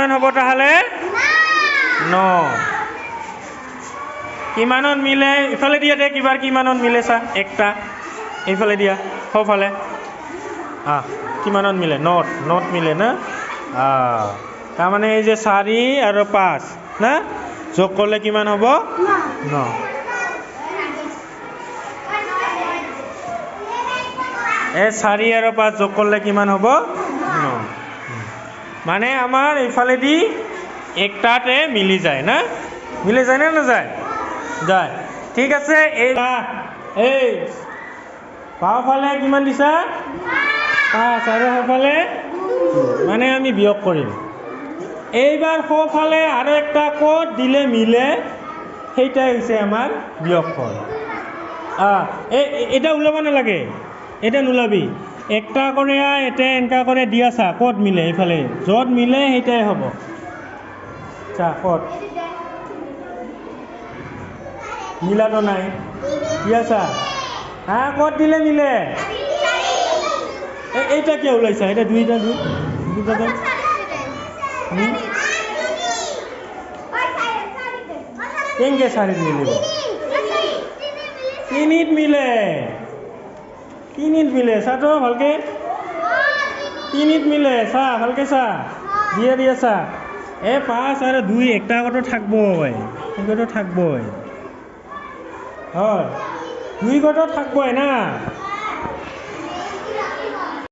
কিমান হ'ব তাহলে 9 কিমানত মিলে ইফালে দিয়া দে কিবাৰ কিমানত মিলে চা একটা এইফালে দিয়া সোঁফালে কিমানত মিলে নট মিলে না তাৰমানে এই যে 4 আৰু 5 না যোগ কৰিলে কিমান হ'ব 9 এই 4 আৰু 5 যোগ কৰিলে কিমান হ'ব 9 মানে আমাৰ এইফালেদি একটাতে মিলি যায় না মিলি যায় না নাযায় যায় ঠিক আছে এই বাওঁফালে কিমান দিছা 5 আৰু সোঁফালে মানে আমি বিয়োগ কৰিম এইবাৰ সোঁফালে আৰু একটা ক'ত দিলে মিলে সেইটাই হৈছে আমাৰ বিয়োগফল এটা ওলাব নালাগে এটা নোলাবি একটা কৰে এটা এনেকা কৰে দিয়া চা ক'ত মিলে এইফালে য'ত মিলে সেইটাই হ'ব চা ক'ত মিলাটো নাই দিয়া চা ক'ত দিলে মিলে এইটা কিয় ওলাইছা এটা দুইটা কেনেকৈ 4 মিলিব 3 মিলে 3 মিলে চাটো ভালকে 3 মিলে চা ভালকে চা দিয়ে চা 5 আৰু 2 একটা আগতো থাকবই থাকবই হয় 2 গটো থাকবই না